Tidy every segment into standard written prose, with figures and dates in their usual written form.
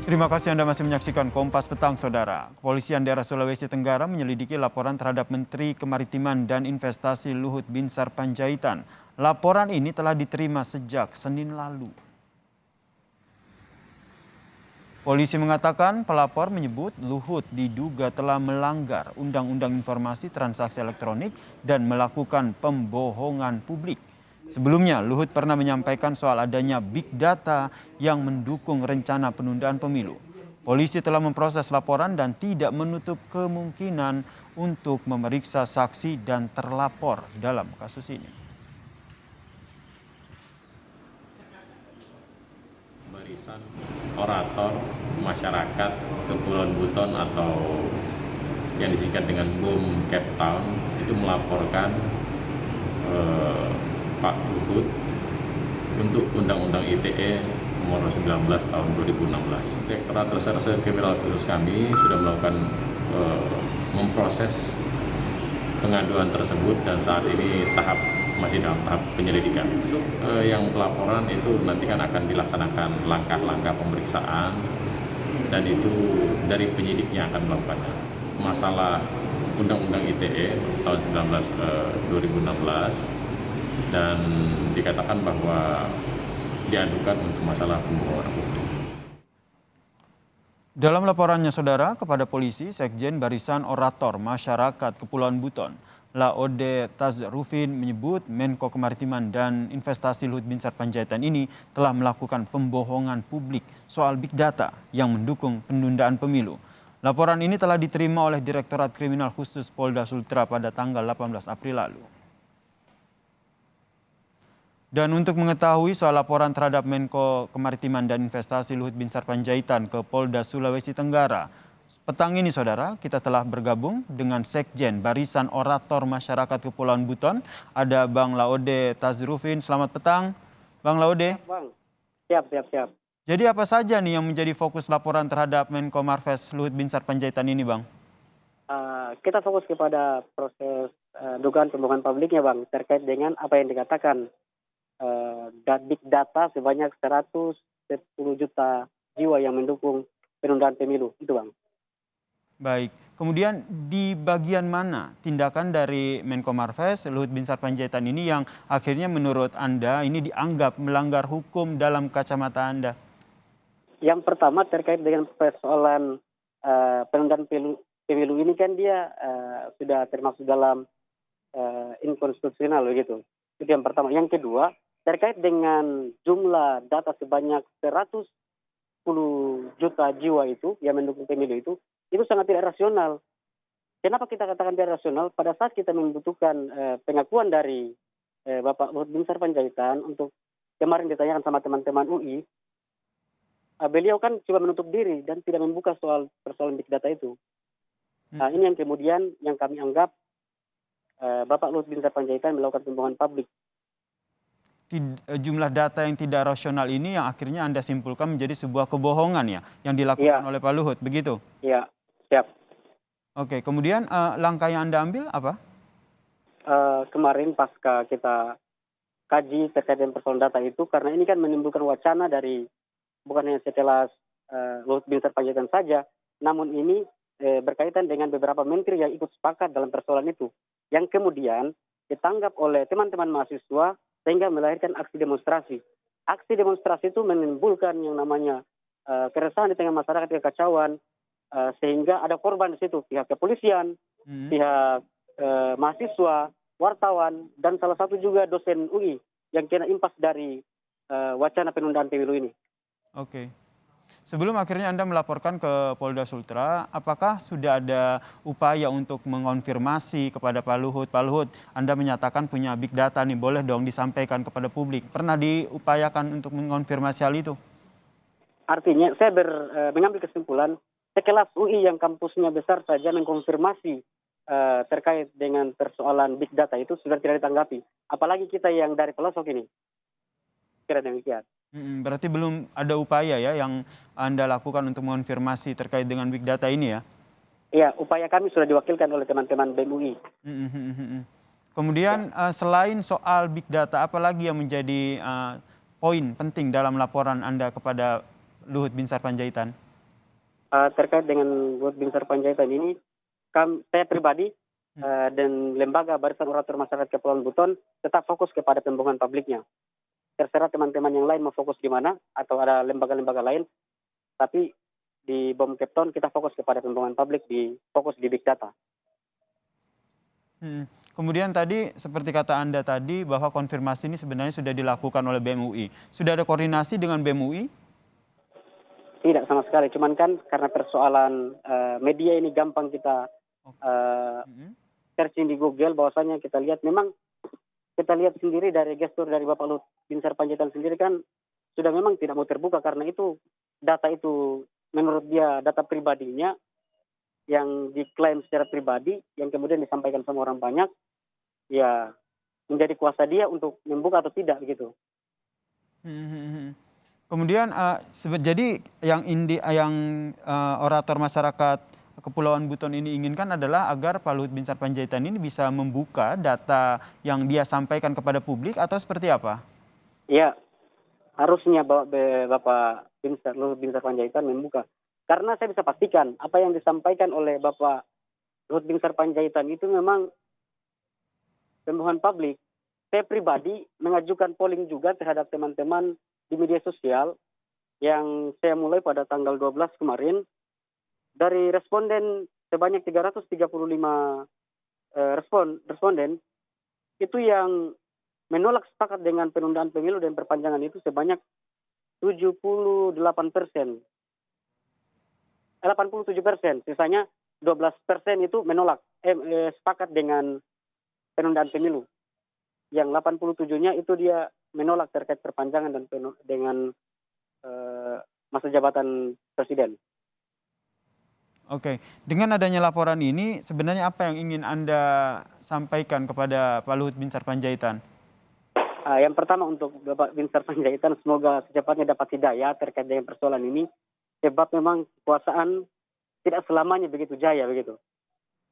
Terima kasih Anda masih menyaksikan Kompas Petang, Saudara. Kepolisian daerah Sulawesi Tenggara menyelidiki laporan terhadap Menteri Kemaritiman dan Investasi Luhut Binsar Panjaitan. Laporan ini telah diterima sejak Senin lalu. Polisi mengatakan pelapor menyebut Luhut diduga telah melanggar Undang-Undang Informasi Transaksi Elektronik dan melakukan pembohongan publik. Sebelumnya, Luhut pernah menyampaikan soal adanya big data yang mendukung rencana penundaan pemilu. Polisi telah memproses laporan dan tidak menutup kemungkinan untuk memeriksa saksi dan terlapor dalam kasus ini. Barisan orator masyarakat Kepulauan Buton atau yang disingkat dengan BUM Cape Town itu melaporkan Pak Luhut untuk Undang-Undang ITE nomor 19 tahun 2016. Direktorat Reserse Kriminal Khusus kami sudah melakukan memproses pengaduan tersebut dan saat ini masih dalam tahap penyelidikan. Untuk yang pelaporan itu nanti kan akan dilaksanakan langkah-langkah pemeriksaan dan itu dari penyidiknya akan melakukannya. Masalah Undang-Undang ITE tahun 2016 dan dikatakan bahwa diadukan untuk masalah pembohongan publik. Dalam laporannya, Saudara, kepada polisi, Sekjen Barisan Orator Masyarakat Kepulauan Buton, Laode Tazrufin, menyebut Menko Kemaritiman dan Investasi Luhut Binsar Panjaitan ini telah melakukan pembohongan publik soal big data yang mendukung penundaan pemilu. Laporan ini telah diterima oleh Direktorat Kriminal Khusus Polda Sultra pada tanggal 18 April lalu. Dan untuk mengetahui soal laporan terhadap Menko Kemaritiman dan Investasi Luhut Binsar Panjaitan ke Polda Sulawesi Tenggara, petang ini, Saudara, kita telah bergabung dengan Sekjen Barisan Orator Masyarakat Kepulauan Buton. Ada Bang Laode Tazrufin. Selamat petang, Bang Laode. Bang, siap. Jadi apa saja nih yang menjadi fokus laporan terhadap Menko Marves Luhut Binsar Panjaitan ini, Bang? Kita fokus kepada proses dugaan pembohongan publiknya, Bang, terkait dengan apa yang dikatakan big data sebanyak 110 juta jiwa yang mendukung penundaan pemilu. Itu, Bang. Baik, kemudian di bagian mana tindakan dari Menko Marves Luhut Binsar Panjaitan ini yang akhirnya menurut Anda ini dianggap melanggar hukum dalam kacamata Anda? Yang pertama terkait dengan persoalan penundaan pemilu ini kan dia sudah termasuk dalam inkonstitusional begitu. Itu yang pertama. Yang kedua, terkait dengan jumlah data sebanyak 110 juta jiwa itu yang mendukung pemilu itu sangat tidak rasional. Kenapa kita katakan tidak rasional? Pada saat kita membutuhkan pengakuan dari Bapak Luhut Binsar Panjaitan untuk kemarin ditanyakan sama teman-teman UI, beliau kan coba menutup diri dan tidak membuka soal persoalan big data itu. Ini yang kemudian yang kami anggap Bapak Luhut Binsar Panjaitan melakukan pembohongan publik. Jumlah data yang tidak rasional ini yang akhirnya Anda simpulkan menjadi sebuah kebohongan ya yang dilakukan oleh Pak Luhut, begitu? Iya, siap. Oke, kemudian langkah yang Anda ambil apa? Kemarin pasca kita kaji terkait dengan persoalan data itu, karena ini kan menimbulkan wacana dari bukan hanya setelah Luhut Binsar Panjaitan saja, namun ini berkaitan dengan beberapa menteri yang ikut sepakat dalam persoalan itu, yang kemudian ditanggap oleh teman-teman mahasiswa sehingga melahirkan aksi demonstrasi. Aksi demonstrasi itu menimbulkan yang namanya keresahan di tengah masyarakat, kekacauan, sehingga ada korban di situ, pihak kepolisian, pihak mahasiswa, wartawan, dan salah satu juga dosen UI yang kena impas dari wacana penundaan pemilu ini. Oke. Sebelum akhirnya Anda melaporkan ke Polda Sultra, apakah sudah ada upaya untuk mengonfirmasi kepada Pak Luhut? Pak Luhut, Anda menyatakan punya big data nih, boleh dong disampaikan kepada publik. Pernah diupayakan untuk mengonfirmasi hal itu? Artinya saya mengambil kesimpulan, sekelas UI yang kampusnya besar saja mengkonfirmasi terkait dengan persoalan big data itu sudah tidak ditanggapi. Apalagi kita yang dari pelosok ini. Kira demikian. Berarti belum ada upaya ya yang Anda lakukan untuk mengonfirmasi terkait dengan big data ini ya? Iya, upaya kami sudah diwakilkan oleh teman-teman BEM UI. Kemudian selain soal big data, apalagi yang menjadi poin penting dalam laporan Anda kepada Luhut Binsar Panjaitan? Terkait dengan Luhut Binsar Panjaitan ini, saya pribadi dan lembaga Barisan Orator Masyarakat Kepulauan Buton tetap fokus kepada pembohongan publiknya. Terserah teman-teman yang lain mau fokus di mana atau ada lembaga-lembaga lain, tapi di Bom Kepton kita fokus kepada pembohongan publik, fokus di big data. Kemudian tadi seperti kata Anda tadi bahwa konfirmasi ini sebenarnya sudah dilakukan oleh BEM UI. Sudah ada koordinasi dengan BEM UI? Tidak sama sekali, cuman kan karena persoalan media ini gampang kita searching di Google, bahwasanya kita lihat sendiri dari gestur dari Bapak Luhut Binsar Panjaitan sendiri kan sudah memang tidak mau terbuka karena itu data itu menurut dia data pribadinya yang diklaim secara pribadi yang kemudian disampaikan sama orang banyak, ya menjadi kuasa dia untuk membuka atau tidak begitu. Kemudian jadi yang orator masyarakat Kepulauan Buton ini inginkan adalah agar Pak Luhut Binsar Panjaitan ini bisa membuka data yang dia sampaikan kepada publik atau seperti apa? Ya, harusnya Bapak Luhut Binsar Panjaitan membuka. Karena saya bisa pastikan apa yang disampaikan oleh Bapak Luhut Binsar Panjaitan itu memang pembohongan publik. Saya pribadi mengajukan polling juga terhadap teman-teman di media sosial yang saya mulai pada tanggal 12 kemarin. Dari responden sebanyak 335 responden, itu yang menolak sepakat dengan penundaan pemilu dan perpanjangan itu sebanyak 78%. 87%, sisanya 12% itu menolak, sepakat dengan penundaan pemilu. Yang 87-nya itu dia menolak terkait perpanjangan dan dengan masa jabatan presiden. Oke, dengan adanya laporan ini sebenarnya apa yang ingin Anda sampaikan kepada Pak Luhut Binsar Panjaitan? Yang pertama untuk Bapak Binsar Panjaitan, semoga secepatnya dapat hidayah terkait dengan persoalan ini. Sebab memang kekuasaan tidak selamanya begitu jaya begitu.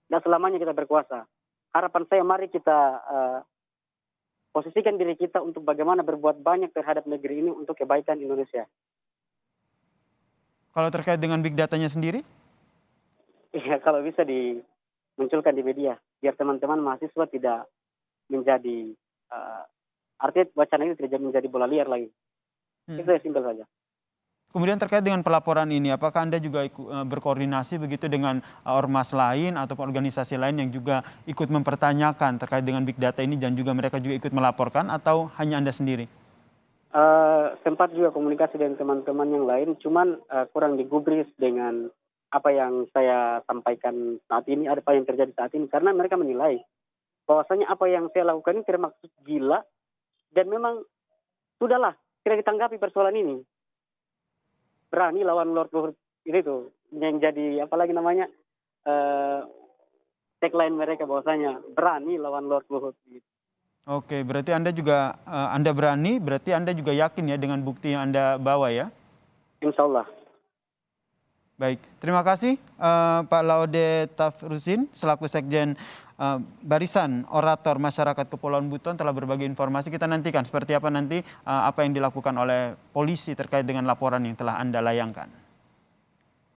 Tidak selamanya kita berkuasa. Harapan saya mari kita posisikan diri kita untuk bagaimana berbuat banyak terhadap negeri ini untuk kebaikan Indonesia. Kalau terkait dengan big datanya sendiri? Iya, kalau bisa dimunculkan di media, biar teman-teman mahasiswa tidak menjadi artinya wacana ini tidak menjadi bola liar lagi. Itu ya, simpel saja. Kemudian terkait dengan pelaporan ini, apakah Anda juga berkoordinasi begitu dengan ormas lain atau organisasi lain yang juga ikut mempertanyakan terkait dengan big data ini dan juga mereka juga ikut melaporkan atau hanya Anda sendiri? Sempat juga komunikasi dengan teman-teman yang lain, cuman kurang digubris dengan apa yang saya sampaikan saat ini, apa yang terjadi saat ini, karena mereka menilai bahwasanya apa yang saya lakukan ini termaksud gila dan memang sudahlah tidak ditanggapi persoalan ini. Berani lawan Lord Luhut ini tuh yang jadi apalagi namanya tagline mereka bahwasanya berani lawan Lord Luhut. Oke, berarti Anda juga Anda berani, berarti Anda juga yakin ya dengan bukti yang Anda bawa ya? Insya Allah. Baik, terima kasih Pak Laude Tafrusin selaku Sekjen Barisan Orator Masyarakat Kepulauan Buton telah berbagi informasi. Kita nantikan seperti apa nanti apa yang dilakukan oleh polisi terkait dengan laporan yang telah Anda layangkan.